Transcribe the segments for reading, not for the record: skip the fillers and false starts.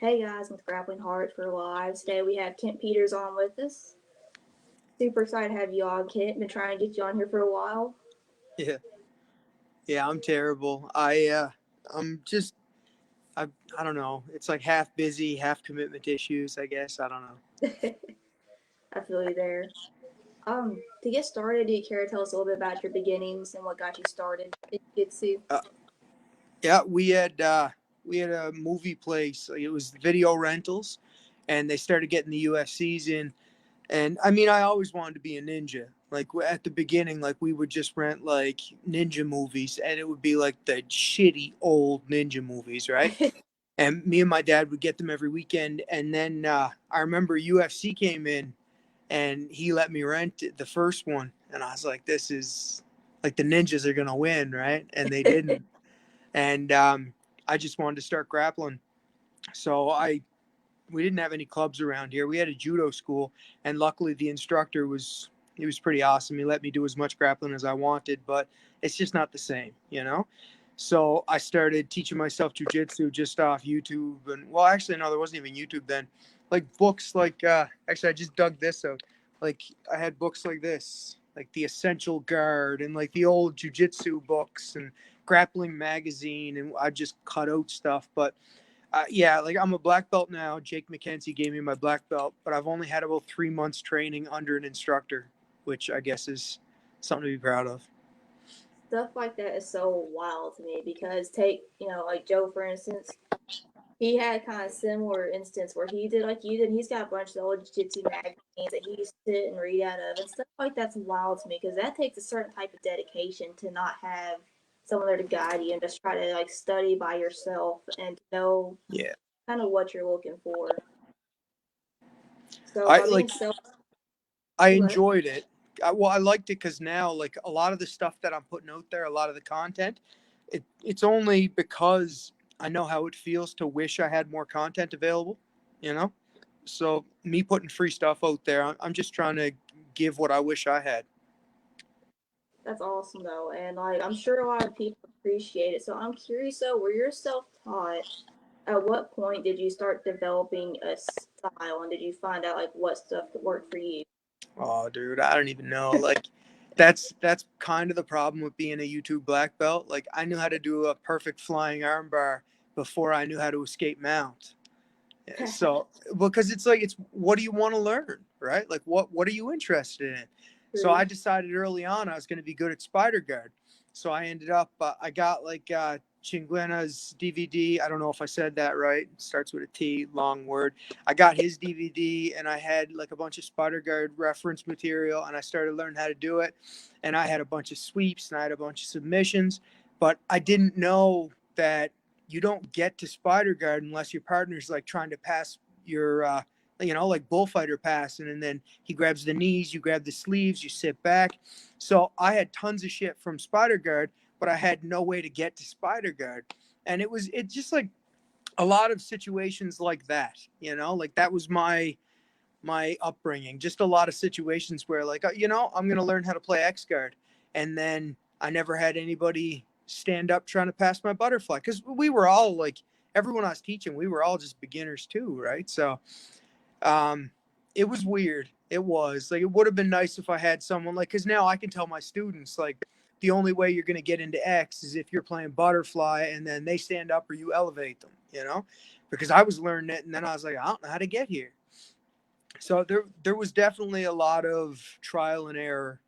Hey guys, with Grappling Heart for Live. Today we have Kent Peters on with us. Super excited to have you on, Kent. Been trying to get you on here for a while. Yeah, yeah, I'm terrible. I'm just, I, I don't know. It's like half busy, half commitment issues. I guess I don't know. I feel you there. To get started, do you care to tell us a little bit about your beginnings and what got you started in jiu-jitsu? Uh, yeah, we had a movie place. Like, it was video rentals, and they started getting the UFCs in. And I mean, I always wanted to be a ninja. Like at the beginning, like we would just rent like ninja movies, and it would be like the shitty old ninja movies, right? And me and my dad would get them every weekend. And then I remember UFC came in, and he let me rent the first one, and I was like, "This is like the ninjas are gonna win, right?" And they didn't. And I just wanted to start grappling, so I we didn't have any clubs around here. We had a judo school, and luckily the instructor was he was pretty awesome. He let me do as much grappling as I wanted, but it's just not the same, you know. So I started teaching myself jujitsu just off YouTube, and well, actually, no, there wasn't even YouTube then. Like books, like actually, I just dug this out. Like I had books like this, like the Essential Guard, and like the old jujitsu books, and grappling magazine, and I just cut out stuff, but yeah, like I'm a black belt now. Jake McKenzie gave me my black belt, but I've only had about 3 months training under an instructor, which I guess is something to be proud of. Stuff like that is so wild to me because take, like Joe for instance, he had kind of similar instance where he did like you did. He's got a bunch of old jiu-jitsu magazines that he used to sit and read out of, and stuff like that's wild to me because that takes a certain type of dedication to not have someone there to guide you and just try to like study by yourself and know Yeah, kind of what you're looking for. So I by being like self, I what? enjoyed it. Well, I liked it because now, like a lot of the stuff that I'm putting out there, a lot of the content, it's only because I know how it feels to wish I had more content available. You know, so me putting free stuff out there, I'm just trying to give what I wish I had. That's awesome though, and like I'm sure a lot of people appreciate it. So I'm curious though, were you self-taught? At what point did you start developing a style, and did you find out like what stuff worked for you? Oh, dude, I don't even know. Like, that's kind of the problem with being a YouTube black belt. Like, I knew how to do a perfect flying armbar before I knew how to escape mount. So, because it's like, it's what do you want to learn, right? Like, what are you interested in? So I True. decided early on I was going to be good at spider guard. So I ended up, I got like Chinguena's DVD. I don't know if I said that right. It starts with a T, long word. I got his DVD, and I had like a bunch of spider guard reference material, and I started learning how to do it. And I had a bunch of sweeps, and I had a bunch of submissions, but I didn't know that you don't get to spider guard unless your partner's like trying to pass your like bullfighter passing, and then he grabs the knees, you grab the sleeves, you sit back. So I had tons of shit from spider guard, but I had no way to get to spider guard. And it just like a lot of situations like that, like that was my upbringing. Just a lot of situations where like I'm going to learn how to play X guard, and then I never had anybody stand up trying to pass my butterfly, because we were all like, everyone I was teaching, we were all just beginners too, right? So um it was weird. It was like, it would have been nice if I had someone like, because now I can tell my students like, the only way you're going to get into X is if you're playing butterfly and then they stand up or you elevate them, because I was learning it, and then I was like, I don't know how to get here. So there was definitely a lot of trial and error,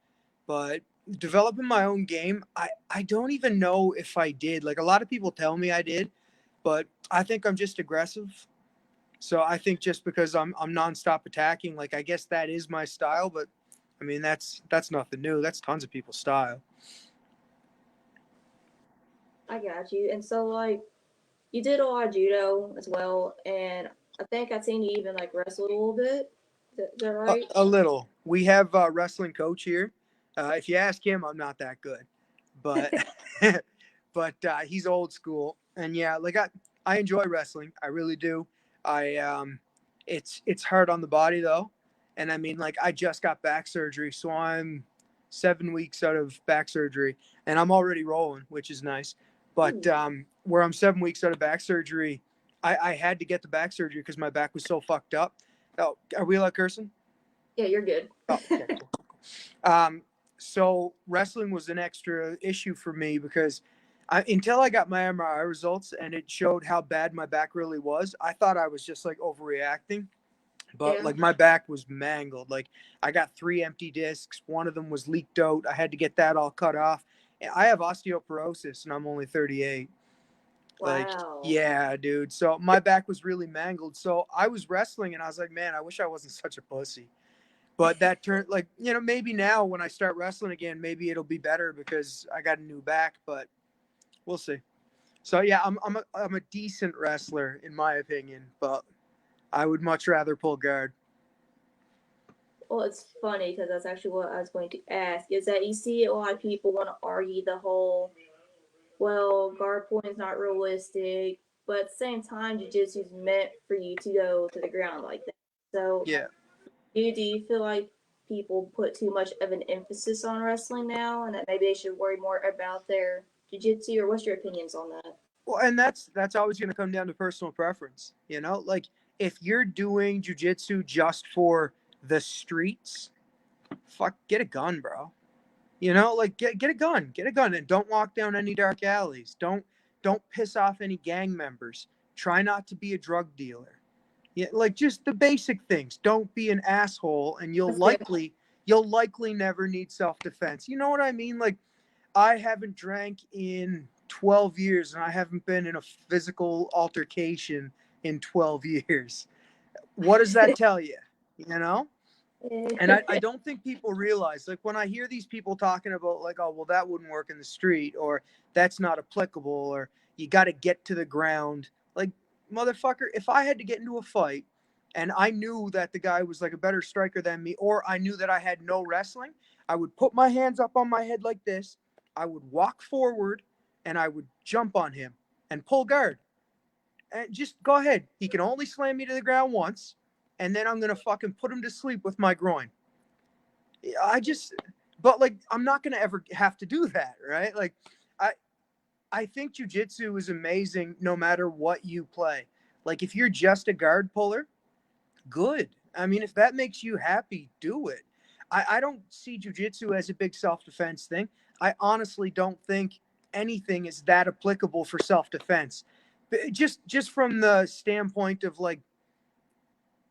but developing my own game, I don't even know if I did. Like a lot of people tell me I did, but I think I'm just aggressive. So I think just because I'm nonstop attacking, like I guess that is my style. But I mean, that's nothing new. That's tons of people's style. I got you. And so like you did a lot of judo as well, and I think I've seen you even like wrestled a little bit. Is that right? A little. We have a wrestling coach here. If you ask him, I'm not that good, but he's old school, and yeah, like I enjoy wrestling. I really do. I it's hard on the body though, and I mean, like I just got back surgery, so I'm 7 weeks out of back surgery, and I'm already rolling, which is nice. But Ooh. where I'm 7 weeks out of back surgery, I had to get the back surgery because my back was so fucked up. Oh, are we allowed cursing? Yeah, you're good. Oh, okay, cool. So wrestling was an extra issue for me because until I got my MRI results and it showed how bad my back really was, I thought I was just like overreacting. But Yeah. like my back was mangled. Like I got 3 empty discs. One of them was leaked out. I had to get that all cut off. I have osteoporosis and I'm only 38. Like, Wow. yeah, dude. So my back was really mangled. So I was wrestling and I was like, man, I wish I wasn't such a pussy. But that turned like, maybe now when I start wrestling again, maybe it'll be better because I got a new back, but we'll see. So yeah, I'm a decent wrestler in my opinion, but I would much rather pull guard. Well, it's funny because that's actually what I was going to ask. Is that you see a lot of people want to argue the whole, well, guard point is not realistic, but at the same time, jiu-jitsu is meant for you to go to the ground like that. So, Yeah. do you feel like people put too much of an emphasis on wrestling now, and that maybe they should worry more about their jiu-jitsu, or what's your opinions on that? Well, and that's always going to come down to personal preference, Like if you're doing jujitsu just for the streets, fuck, get a gun, bro. Like get a gun, and don't walk down any dark alleys. Don't piss off any gang members. Try not to be a drug dealer. Yeah, like just the basic things. Don't be an asshole, and you'll That's good. likely never need self defense. You know what I mean? Like I haven't drank in 12 years, and I haven't been in a physical altercation in 12 years. What does that tell you? You know? And I don't think people realize, like, when I hear these people talking about, like, oh, well, that wouldn't work in the street, or that's not applicable, or you got to get to the ground. Like, motherfucker, if I had to get into a fight and I knew that the guy was like a better striker than me, or I knew that I had no wrestling, I would put my hands up on my head like this. I would walk forward and I would jump on him and pull guard. And just go ahead. He can only slam me to the ground once, and then I'm going to fucking put him to sleep with my groin. I just, but like, I'm not gonna ever have to do that, right? Like, I, I think jujitsu is amazing no matter what you play. Like, if you're just a guard puller, good. I mean, if that makes you happy, do it. I don't see jujitsu as a big self defense thing. I honestly don't think anything is that applicable for self defense. Just from the standpoint of like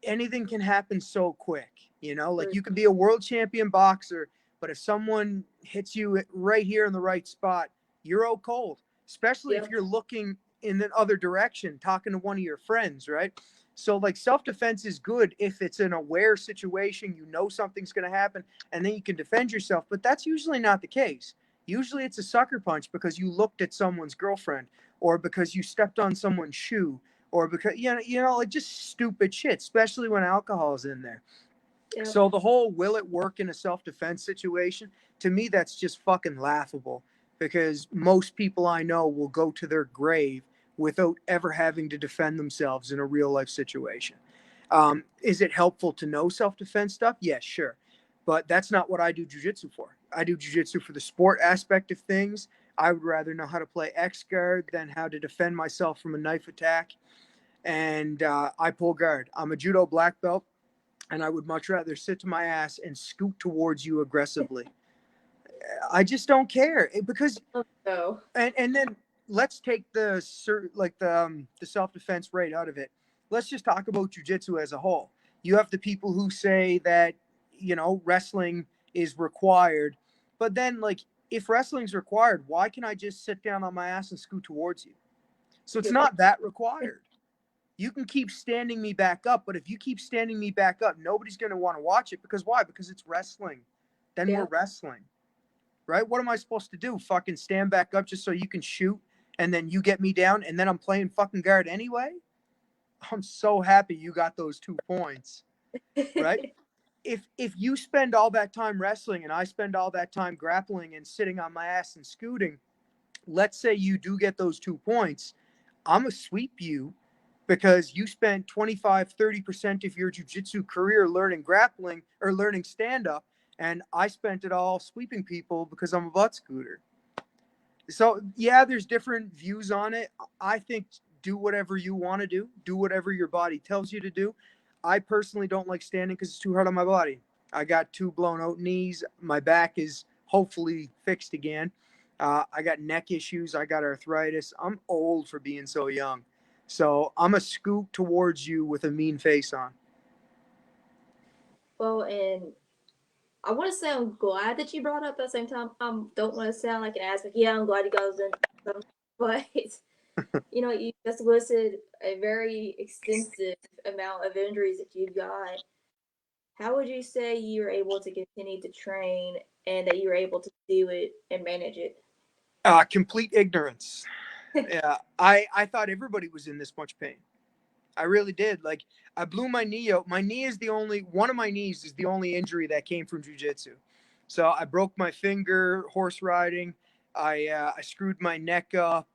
anything can happen so quick, like you could be a world champion boxer, but if someone hits you right here in the right spot, you're out cold, especially if Yep. you're looking in the other direction, talking to one of your friends, right? So like self-defense is good if it's an aware situation, something's going to happen, and then you can defend yourself, but that's usually not the case. Usually it's a sucker punch because you looked at someone's girlfriend, or because you stepped on someone's shoe, or because like just stupid shit, especially when alcohol is in there. Yep. So the whole will it work in a self-defense situation, to me that's just fucking laughable, because most people I know will go to their grave without ever having to defend themselves in a real life situation. Is it helpful to know self-defense stuff? Yes, sure, but that's not what I do jujitsu for. I do jujitsu for the sport aspect of things. I would rather know how to play X guard than how to defend myself from a knife attack, and I pull guard. I'm a judo black belt, and I would much rather sit to my ass and scoot towards you aggressively. I just don't care because, So, and then let's take the self defense rate out of it. Let's just talk about jujitsu as a whole. You have the people who say that wrestling is required, but then like if wrestling's required, why can I just sit down on my ass and scoot towards you? So it's good point. not that required. You can keep standing me back up, but if you keep standing me back up, nobody's going to want to watch it, because why? Because it's wrestling. Then we're Yeah. wrestling, right? What am I supposed to do? Fucking stand back up just so you can shoot, and then you get me down, and then I'm playing fucking guard anyway? I'm so happy you got those 2 points, right? If you spend all that time wrestling and I spend all that time grappling and sitting on my ass and scooting, let's say you do get those 2 points, I'm going to sweep you because you spent 25-30% of your jiu-jitsu career learning grappling or learning stand-up, and I spent it all sweeping people because I'm a butt scooter. So yeah, there's different views on it. I think do whatever you want to do whatever your body tells you to do. I personally don't like standing because it's too hard on my body. I got 2 blown out knees. My back is hopefully fixed again. I got neck issues. I got arthritis. I'm old for being so young. So I'm a scoot towards you with a mean face on. Well, and I want to say I'm glad that you brought up at the same time. I don't want to sound like an ass, like, yeah, I'm glad he goes in. But, you just listed a very extensive amount of injuries that you've got. How would you say you were able to continue to train and that you were able to do it and manage it? Complete ignorance. Yeah, I thought everybody was in this much pain. I really did. Like, I blew my knee out. My knee is the only one of my knees is the only injury that came from jujitsu. So I broke my finger horse riding. I screwed my neck up.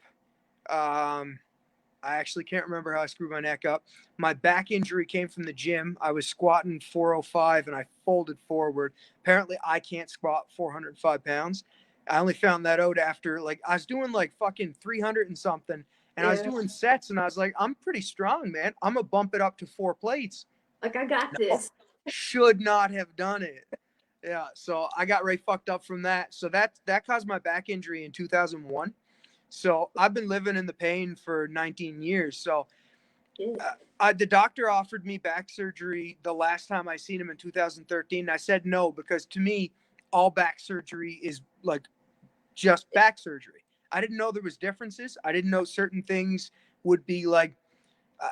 Um, I actually can't remember how I screwed my neck up. My back injury came from the gym. I was squatting 405 and I folded forward. Apparently, I can't squat 405 pounds. I only found that out after, like, I was doing like fucking 300 and something, and I was Yeah. doing sets, and I was like, I'm pretty strong, man. I'm gonna bump it up to 4 plates. Like, I got No, this. should not have done it. Yeah, so I got right fucked up from that. So that caused my back injury in 2001. So I've been living in the pain for 19 years. So Yeah. the doctor offered me back surgery the last time I seen him in 2013. I said no because to me, all back surgery is like just back surgery. I didn't know there was differences. I didn't know certain things would be like. Uh,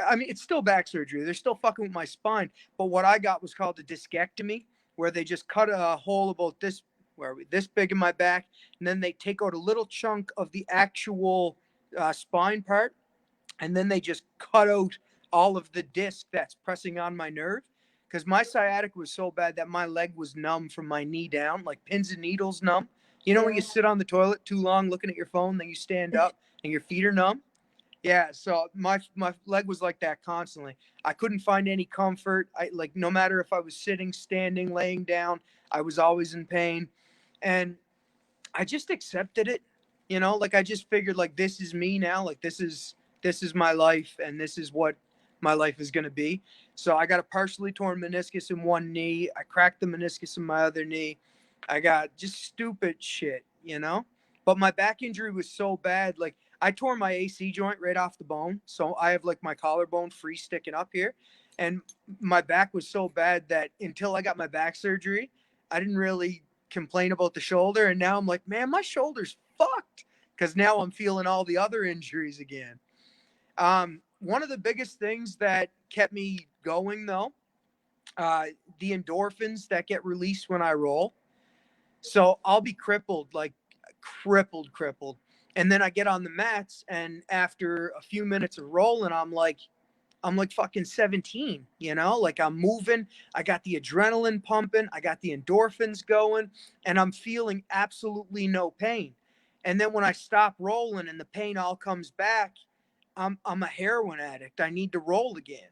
I mean, it's still back surgery. They're still fucking with my spine. But what I got was called a discectomy, where they just cut a hole about this, where this big in my back, and then they take out a little chunk of the actual spine part, and then they just cut out all of the disc that's pressing on my nerve. Because my sciatic was so bad that my leg was numb from my knee down, like pins and needles numb. You know when you Yeah. sit on the toilet too long looking at your phone, then you stand up and your feet are numb? Yeah, so my leg was like that constantly. I couldn't find any comfort. I like no matter if I was sitting, standing, laying down, I was always in pain. And I just accepted it. Like I just figured like this is me now, like this is my life and this is what my life is going to be. So I got a partially torn meniscus in one knee. I cracked the meniscus in my other knee. I got just stupid shit. But my back injury was so bad, like I tore my AC joint right off the bone. So I have like my collarbone free sticking up here. And my back was so bad that until I got my back surgery, I didn't really complain about the shoulder. And now I'm like, man, my shoulder's fucked because now I'm feeling all the other injuries again. One of the biggest things that kept me going, though, uh, the endorphins that get released when I roll. So I'll be crippled, like crippled. And then I get on the mats, and after a few minutes of rolling, I'm like fucking 17, like I'm moving. I got the adrenaline pumping. I got the endorphins going, and I'm feeling absolutely no pain. And then when I stop rolling and the pain all comes back, I'm a heroin addict. I need to roll again.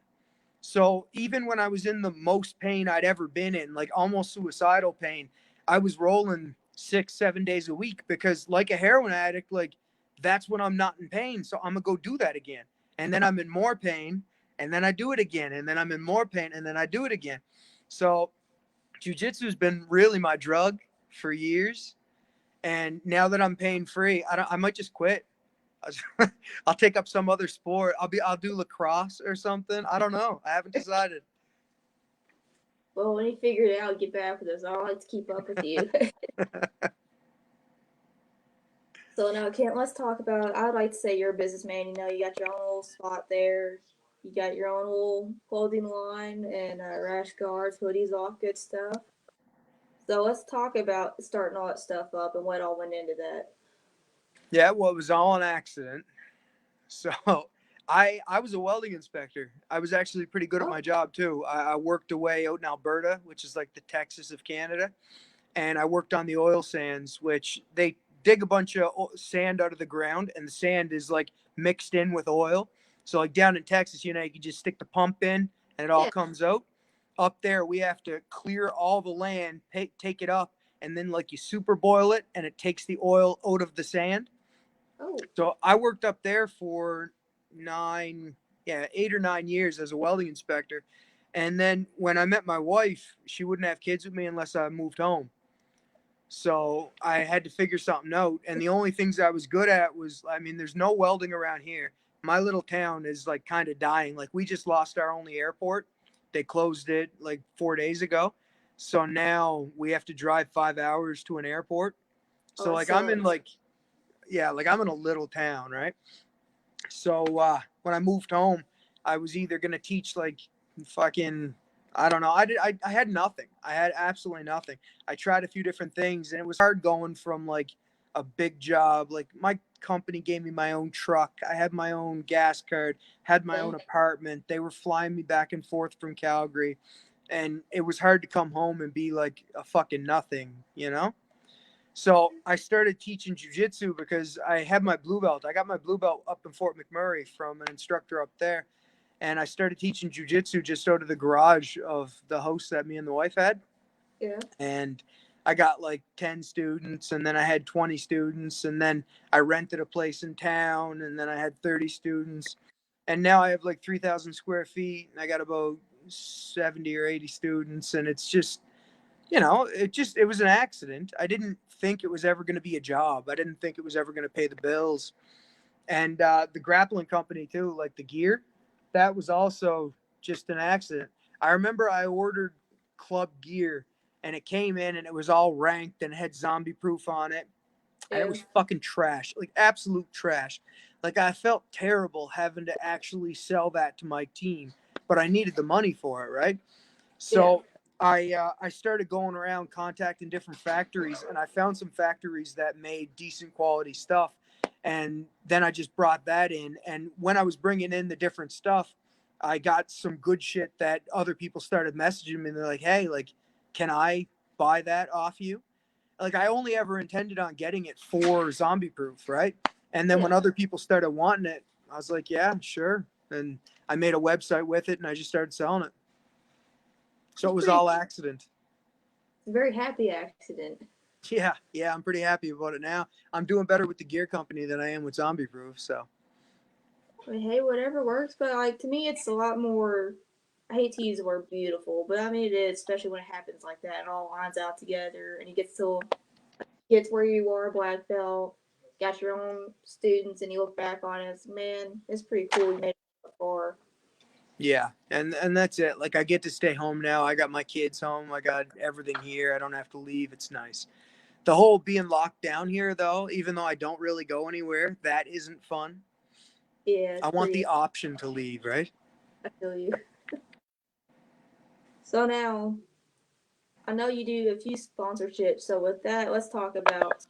So even when I was in the most pain I'd ever been in, like almost suicidal pain, I was rolling 6, 7 days a week because, like a heroin addict, like that's when I'm not in pain. So I'm gonna go do that again. And then I'm in more pain, and then I do it again. And then I'm in more pain, and then I do it again. So jujitsu has been really my drug for years. And now that I'm pain free, I might just quit. I'll take up some other sport. I'll do lacrosse or something. I don't know. I haven't decided. Well, when you figure it out, get back with us. I like to keep up with you. So now, Kent, let's talk about. I'd like to say you're a businessman. You got your own little spot there. You got your own little clothing line and rash guards, hoodies, all good stuff. So let's talk about starting all that stuff up and what all went into that. Yeah, well, it was all an accident. So I was a welding inspector. I was actually pretty good at Oh, my job too. I worked away out in Alberta, which is like the Texas of Canada, and I worked on the oil sands, which they dig a bunch of sand out of the ground, and the sand is like mixed in with oil. So like down in Texas, you can just stick the pump in and it all yeah, comes out. Up there, we have to clear all the land, take it up, and then like you super boil it, and it takes the oil out of the sand. Oh, So I worked up there for 8 or 9 years as a welding inspector. And then when I met my wife, she wouldn't have kids with me unless I moved home. So I had to figure something out. And the only things I was good at was, I mean, there's no welding around here. My little town is like kind of dying. Like we just lost our only airport. They closed it like 4 days ago. So now we have to drive 5 hours to an airport. oh, So that like I'm in sucks. like, yeah, like I'm in a little town, right? So when I moved home, I was either gonna teach like fucking, I don't know. I had nothing. I had absolutely nothing. I tried a few different things, and it was hard going from like a big job. Like my company gave me my own truck. I had my own gas card. Had my Yeah. own apartment. They were flying me back and forth from Calgary, and it was hard to come home and be like a fucking nothing, you know. So I started teaching jujitsu because I had my blue belt. I got my blue belt up in Fort McMurray from an instructor up there. And I started teaching jujitsu just out of the garage of the house that me and the wife had. Yeah. And I got like 10 students, and then I had 20 students, and then I rented a place in town, and then I had 30 students. And now I have like 3,000 square feet, and I got about 70 or 80 students. And it's just, it was an accident. I didn't think it was ever going to be a job. I didn't think it was ever going to pay the bills. And the grappling company too, like the gear, that was also just an accident. I remember I ordered club gear, and it came in and it was all ranked and it had zombie proof on it, and it Yeah. was fucking trash, like absolute trash. Like I felt terrible having to actually sell that to my team, but I needed the money for it, right? Yeah. So I started going around contacting different factories, and I found some factories that made decent quality stuff. And then I just brought that in. And when I was bringing in the different stuff, I got some good shit that other people started messaging me. And they're like, "Hey, like, can I buy that off you?" Like I only ever intended on getting it for zombie proof, right? And then when Yeah. other people started wanting it, I was like, "Yeah, sure." And I made a website with it, and I just started selling it. So It's it was pretty. all accident. It's a very happy accident. Yeah, I'm pretty happy about it now. I'm doing better with the gear company than I am with Zombie Proof. So I mean, hey, whatever works. But like to me, it's a lot more. I hate to use the word beautiful, but I mean it is, especially when it happens like that. It all lines out together, and you get to where you are, black belt, got your own students, and you look back on it as, man, it's pretty cool. You made it far. yeah, and that's it. Like I get to stay home now. I got my kids home. I got everything here. I don't have to leave. It's nice. The whole being locked down here, though, even though I don't really go anywhere, that isn't fun. Yeah, I it's want pretty. the option to leave, right? I feel you. So now I know you do a few sponsorships. So with that, let's talk about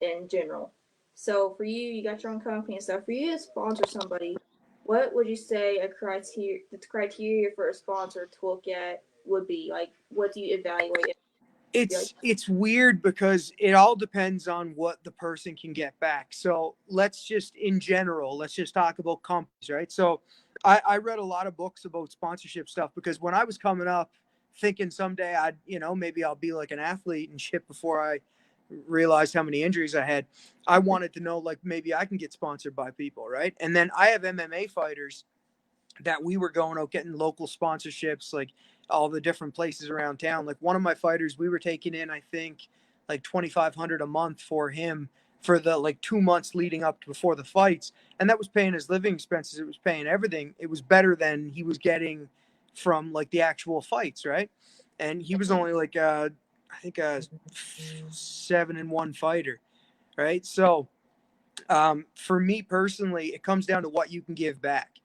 in general. So for you, you got your own company and stuff. For you to sponsor somebody, what would you say the criteria for a sponsor to look at would be? Like, what do you evaluate? Be like, It's weird because it all depends on what the person can get back. So let's just talk about companies, right? So I read a lot of books about sponsorship stuff because when I was coming up, thinking someday I'd, maybe I'll be like an athlete and shit before I realized how many injuries I had. I wanted to know like maybe I can get sponsored by people, right? And then I have MMA fighters that we were going out getting local sponsorships, like all the different places around town. Like one of my fighters, we were taking in, I think, like 2,500 a month for him for the like 2 months leading up to before the fights, and that was paying his living expenses. It was paying everything. It was better than he was getting from like the actual fights, right? And he was only like I think a 7-1 fighter, right? So for me personally, it comes down to what you can give back,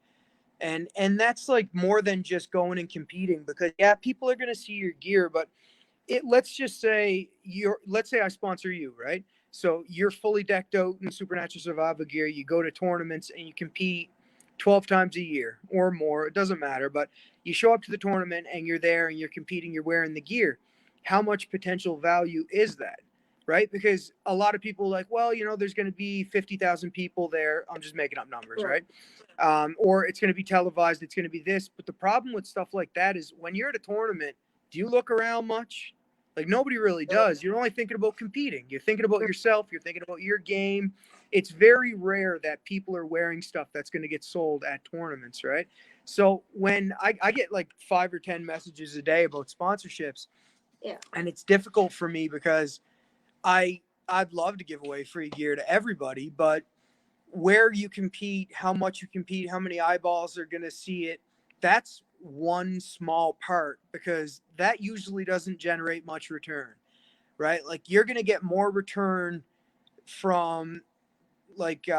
and that's like more than just going and competing, because yeah, people are going to see your gear, but let's just say let's say I sponsor you, right? So you're fully decked out in Supernatural Survival gear, you go to tournaments and you compete 12 times a year or more, it doesn't matter, but you show up to the tournament and you're there and you're competing, you're wearing the gear. How much potential value is that? Right? Because a lot of people are like, well, there's going to be 50,000 people there. I'm just making up numbers, right, right? Or it's going to be televised, it's going to be this. But the problem with stuff like that is when you're at a tournament, do you look around much? Like nobody really right, does. You're only thinking about competing. You're thinking about yourself. You're thinking about your game. it's very rare that people are wearing stuff that's going to get sold at tournaments, right? So when I get like 5 or 10 messages a day about sponsorships, Yeah. and it's difficult for me because I I'd love to give away free gear to everybody, but where you compete, how much you compete, how many eyeballs are going to see it, that's one small part because that usually doesn't generate much return, right? Like you're going to get more return from like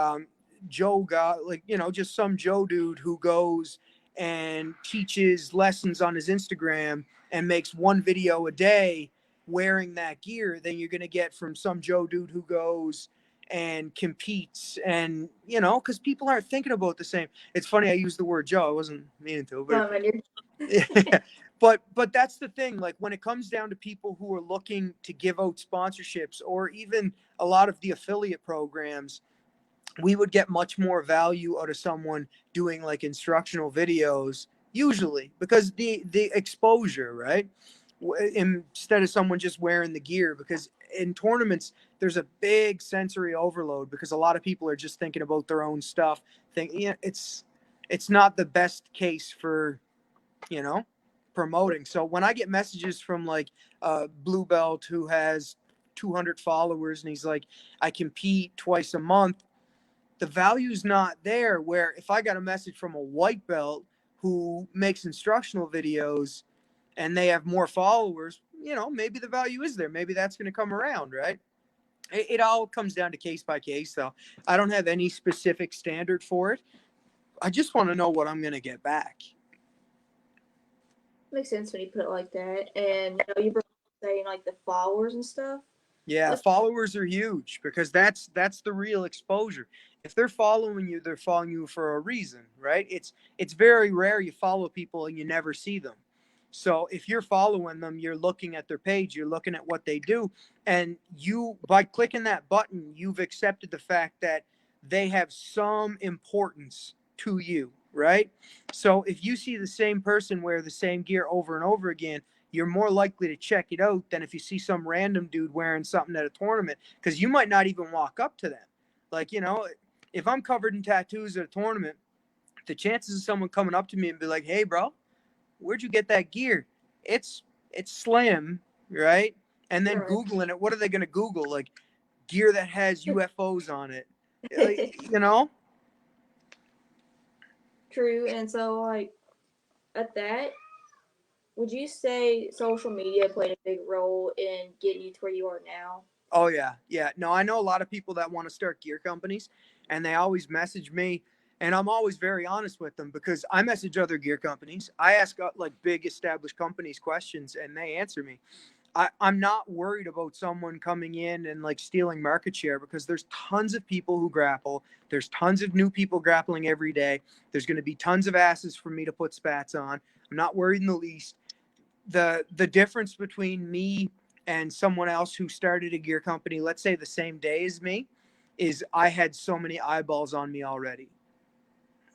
Joe got like just some Joe dude who goes and teaches lessons on his Instagram and makes one video a day wearing that gear than you're going to get from some Joe dude who goes and competes. And because people aren't thinking about the same. It's funny I used the word Joe. I wasn't meaning to, but No, man, you're but that's the thing, like when it comes down to people who are looking to give out sponsorships or even a lot of the affiliate programs, we would get much more value out of someone doing like instructional videos usually because the exposure, right? Instead of someone just wearing the gear, because in tournaments there's a big sensory overload because a lot of people are just thinking about their own stuff. It's not the best case for you know promoting. So when I get messages from like blue belt who has 200 followers and he's like, I compete twice a month, the value's not there. Where if I got a message from a white belt who makes instructional videos and they have more followers, maybe the value is there. Maybe that's going to come around, right? It all comes down to case by case, though. I don't have any specific standard for it. I just want to know what I'm going to get back. makes sense when you put it like that. And you were saying like the followers and stuff. Yeah, That's followers are huge because that's the real exposure. If they're following you, they're following you for a reason, right? It's very rare you follow people and you never see them. So if you're following them, you're looking at their page, you're looking at what they do, and you by clicking that button, you've accepted the fact that they have some importance to you, right? So if you see the same person wear the same gear over and over again, you're more likely to check it out than if you see some random dude wearing something at a tournament because you might not even walk up to them. Like, if I'm covered in tattoos at a tournament, the chances of someone coming up to me and be like, hey, bro, where'd you get that gear? It's slim, right? And then right. Googling it, what are they going to Google? Like gear that has UFOs on it, you know? True. And so, like, at that, would you say social media played a big role in getting you to where you are now? Oh yeah, yeah. No, I know a lot of people that want to start gear companies, and they always message me, and I'm always very honest with them because I message other gear companies. I ask like big established companies questions, and they answer me. I'm not worried about someone coming in and like stealing market share because there's tons of people who grapple. There's tons of new people grappling every day. There's going to be tons of asses for me to put spats on. I'm not worried in the least. The difference between me and someone else who started a gear company, let's say the same day as me, is I had so many eyeballs on me already.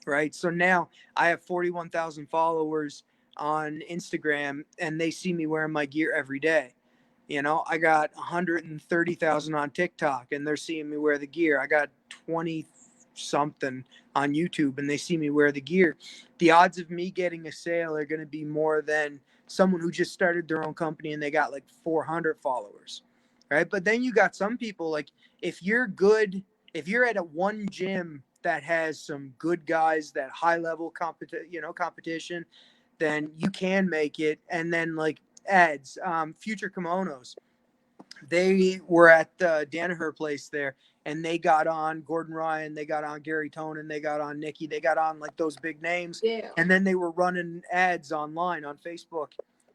Right? So now I have 41,000 followers on Instagram and they see me wearing my gear every day. I got 130,000 on TikTok and they're seeing me wear the gear. I got 20 something on YouTube and they see me wear the gear. The odds of me getting a sale are going to be more than someone who just started their own company and they got like 400 followers. Right? But then you got some people like if you're good, if you're at a one gym that has some good guys, that high level competition, then you can make it. And then like ads, Future Kimonos, they were at the Danaher place there, and they got on Gordon Ryan, they got on Gary Tonin, they got on Nikki, they got on like those big names, Yeah. and then they were running ads online on Facebook,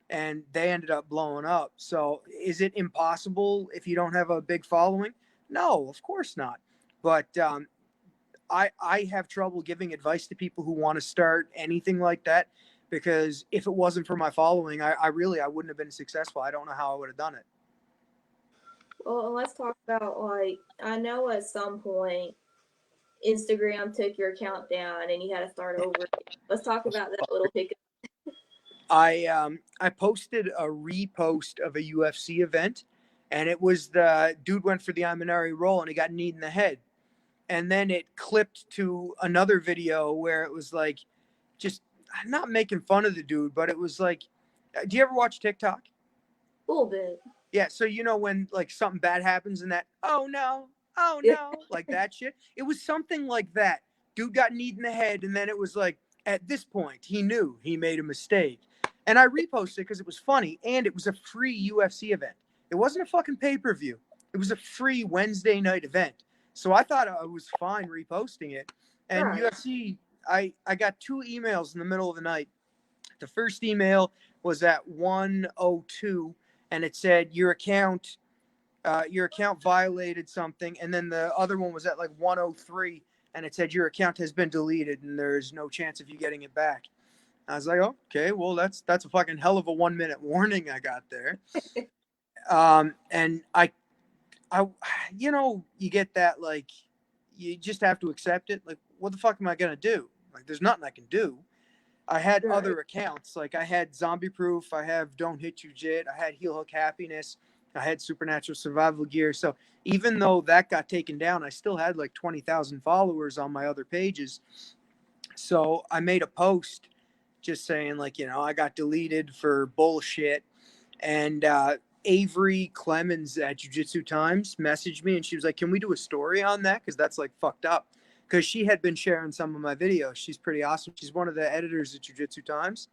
and they ended up blowing up. So, is it impossible if you don't have a big following? No, of course not. But I have trouble giving advice to people who want to start anything like that because if it wasn't for my following, I wouldn't have been successful. I don't know how I would have done it. Well, let's talk about like I know at some point Instagram took your account down and you had to start over. Let's talk about that little hiccup. I posted a repost of a UFC event, and it was the dude went for the Imanari roll and he got kneed in the head. and then it clipped to another video where it was like, just not making fun of the dude, but it was like, do you ever watch TikTok? A little bit. Yeah, so you know when like something bad happens and that, oh Yeah. no, like that shit. It was something like that. Dude got kneed in the head, and then it was like at this point he knew he made a mistake, and I reposted it because it was funny, and it was a free UFC event. It wasn't a fucking pay-per-view. It was a free Wednesday night event. So I thought I was fine reposting it, and Right. UFC. I got 2 emails in the middle of the night. The first email was at 1:02, and it said your account violated something, and then the other one was at like 1:03, and it said your account has been deleted and there's no chance of you getting it back. I was like, okay, well that's a fucking hell of a 1 minute warning I got there. And I you get that, like, you just have to accept it. Like, what the fuck am I gonna do? Like, there's nothing I can do. I had Right. other accounts. Like, I had Zombie Proof, I have Don't Hit You Jit, I had Heel Hook Happiness, I had Supernatural Survival Gear. So even though that got taken down, I still had like 20,000 followers on my other pages. So I made a post just saying, like, I got deleted for bullshit. And Avery Clemens at Jiu Jitsu Times messaged me, and she was like, can we do a story on that? Because that's like fucked up. Because she had been sharing some of my videos. She's pretty awesome. She's one of the editors at Jiu Jitsu Times.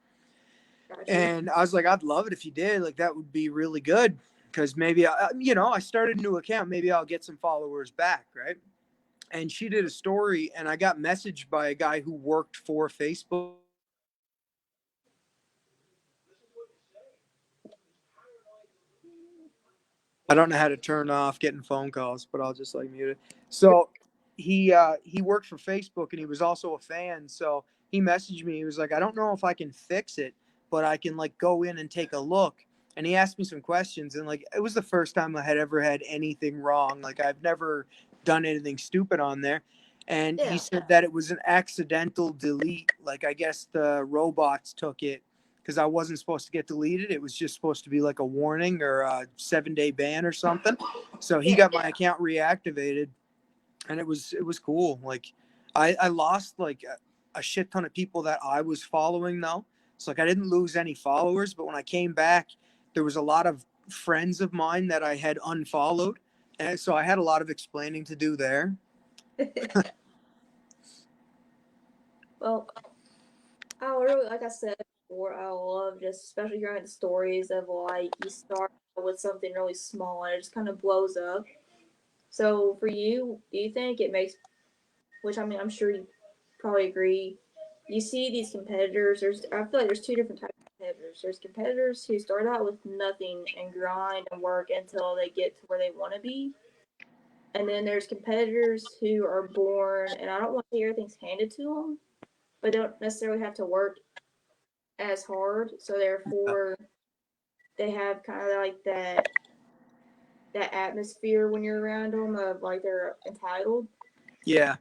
Gotcha. And I was like, I'd love it if you did. Like, that would be really good. Because maybe, I started a new account. Maybe I'll get some followers back, right? And she did a story, and I got messaged by a guy who worked for Facebook. I don't know how to turn off getting phone calls, but I'll just like mute it. So he worked for Facebook, and he was also a fan. So he messaged me. He was like, I don't know if I can fix it, but I can like go in and take a look. And he asked me some questions, and like it was the first time I had ever had anything wrong. Like, I've never done anything stupid on there. And he Yeah. said that it was an accidental delete. Like, I guess the robots took it because I wasn't supposed to get deleted. It was just supposed to be like a warning or a 7-day ban or something. So he Yeah. got my account reactivated, and it was cool. Like, I lost like a shit ton of people that I was following though. So like I didn't lose any followers, but when I came back, there was a lot of friends of mine that I had unfollowed, and so I had a lot of explaining to do there. Well, I really, like I said before, I love just, especially hearing the stories of like you start with something really small and it just kind of blows up. So for you, do you think it makes, which I mean, I'm sure you probably agree, you see these competitors, I feel like there's two different types of competitors. There's competitors who start out with nothing and grind and work until they get to where they want to be. And then there's competitors who are born, and I don't want to say everything's handed to them, but don't necessarily have to work as hard. So therefore, they have kind of like that atmosphere when you're around them of like they're entitled. Yeah,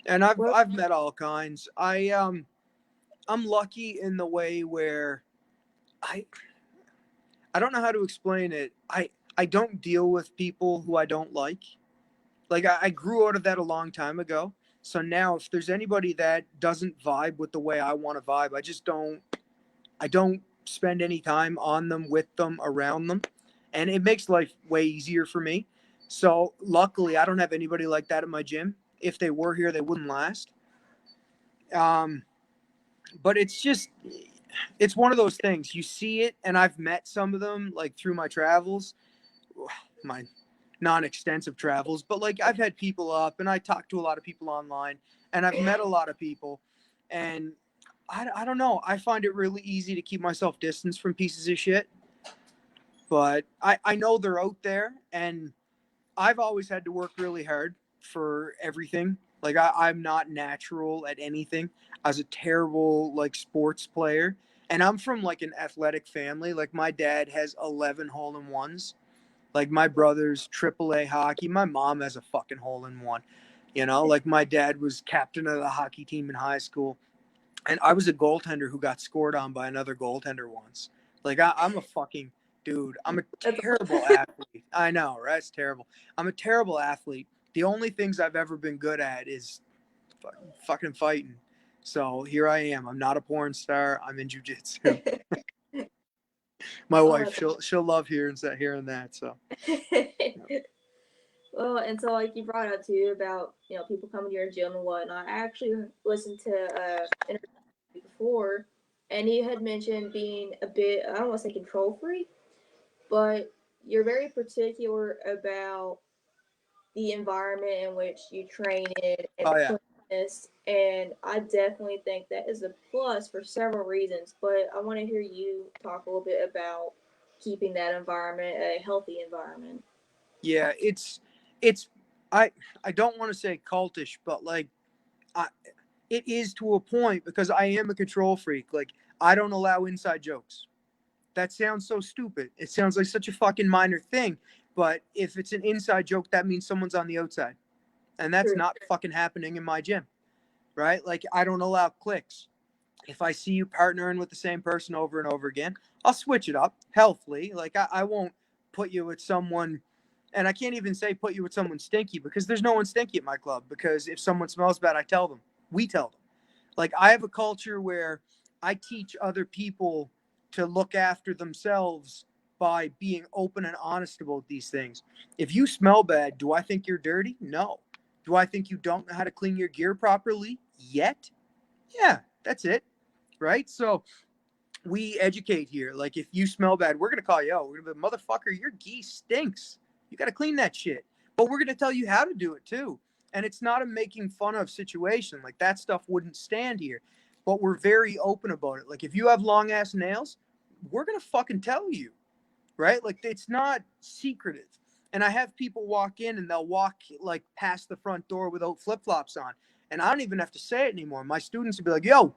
and I've Well, I've met all kinds. I'm lucky in the way where I I don't know how to explain it. I don't deal with people who I don't like. Like, I grew out of that a long time ago. So now if there's anybody that doesn't vibe with the way I want to vibe, I don't spend any time on them, with them, around them. And it makes life way easier for me. So luckily I don't have anybody like that at my gym. If they were here, they wouldn't last. Um, but it's one of those things. You see it, and I've met some of them like through my travels, my non-extensive travels, but like I've had people up, and I talk to a lot of people online, and I've met a lot of people, and I don't know. I find it really easy to keep myself distanced from pieces of shit, but I know they're out there, and I've always had to work really hard for everything. Like, I'm not natural at anything. I was a terrible like sports player, and I'm from like an athletic family. Like, my dad has 11 hole in ones. Like, my brother's AAA hockey. My mom has a fucking hole in one. Like, my dad was captain of the hockey team in high school, and I was a goaltender who got scored on by another goaltender once. Like, I'm a fucking dude. I'm a that's terrible athlete. I know, right? It's terrible. I'm a terrible athlete, The only things I've ever been good at is fucking fighting. So here I am. I'm not a porn star. I'm in jujitsu. My Oh, wife, she'll love hearing that. So well, and so like you brought up too about people coming to your gym and whatnot. I actually listened to interview before, and you had mentioned being a bit, I don't want to say control freak, but you're very particular about the environment in which you train in and oh the yeah, cleanliness. And I definitely think that is a plus for several reasons. But I want to hear you talk a little bit about keeping that environment a healthy environment. yeah. It's I don't want to say cultish, but like I, it is to a point because I am a control freak. Like I don't allow inside jokes. That sounds so stupid. It sounds like such a fucking minor thing. But if it's an inside joke, that means someone's on the outside. And that's True. not fucking happening in my gym, right? Like, I don't allow clicks. If I see you partnering with the same person over and over again, I'll switch it up healthily. Like, I won't put you with someone, and I can't even say put you with someone stinky because there's no one stinky at my club. Because if someone smells bad, I tell them. We tell them. Like, I have a culture where I teach other people to look after themselves by being open and honest about these things. If you smell bad, do I think you're dirty? No. Do I think you don't know how to clean your gear properly yet? Yeah, that's it. Right? So we educate here. Like, if you smell bad, we're going to call you out. We're going to be, motherfucker, your gi stinks. You got to clean that shit. But we're going to tell you how to do it too. And it's not a making fun of situation. Like, that stuff wouldn't stand here. But we're very open about it. Like, if you have long ass nails, we're going to fucking tell you. Right? Like, it's not secretive. And I have people walk in and they'll walk like past the front door without flip flops on. And I don't even have to say it anymore. My students will be like, yo,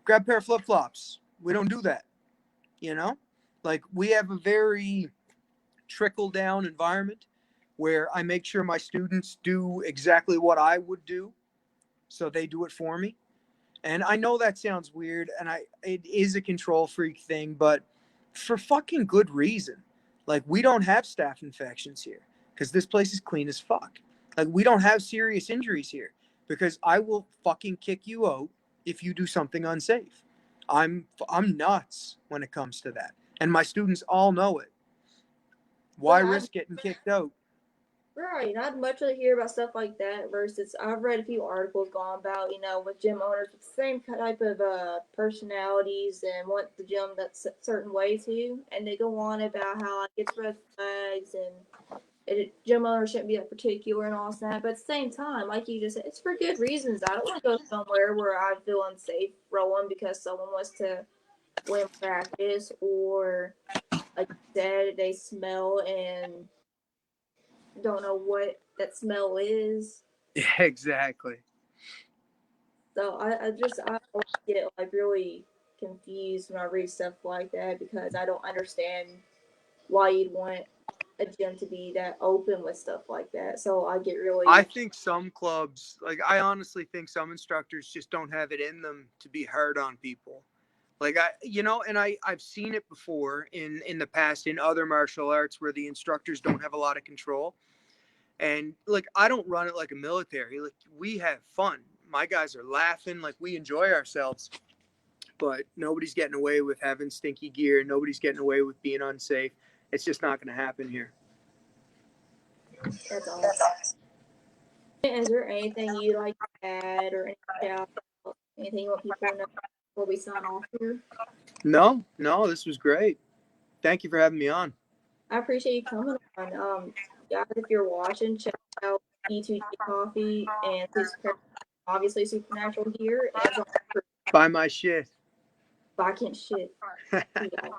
grab a pair of flip flops. We don't do that. You know, like we have a very trickle down environment where I make sure my students do exactly what I would do. So they do it for me. And I know that sounds weird and it is a control freak thing, but for fucking good reason. Like we don't have staph infections here because this place is clean as fuck. Like we don't have serious injuries here because I will fucking kick you out if you do something unsafe. I'm nuts when it comes to that. And my students all know it. Why But I'd risk getting kicked out? Right, I'd much rather hear about stuff like that versus I've read a few articles going about, with gym owners with the same type of personalities and want the gym that certain way too, and they go on about how like, it's red flags and gym owners shouldn't be that particular and all that. But at the same time, like you just said, it's for good reasons. I don't want to go somewhere where I feel unsafe rolling because someone wants to win practice or like you said, they smell and don't know what that smell is. Yeah, exactly. So I always get like really confused when I read stuff like that because I don't understand why you'd want a gym to be that open with stuff like that. So I get I really think some clubs, like I honestly think some instructors just don't have it in them to be hard on people. Like and I've seen it before in the past in other martial arts where the instructors don't have a lot of control. And like I don't run it like a military. Like we have fun. My guys are laughing, like we enjoy ourselves. But nobody's getting away with having stinky gear. Nobody's getting away with being unsafe. It's just not going to happen here. that's all. Is there anything you like to add or any shout out, anything you want people to know before we sign off here? No, this was great. Thank you for having me on. I appreciate you coming on. Guys, if you're watching, check out E2G Coffee and obviously Supernatural here. And Buy my shit. I can't shit. See y'all.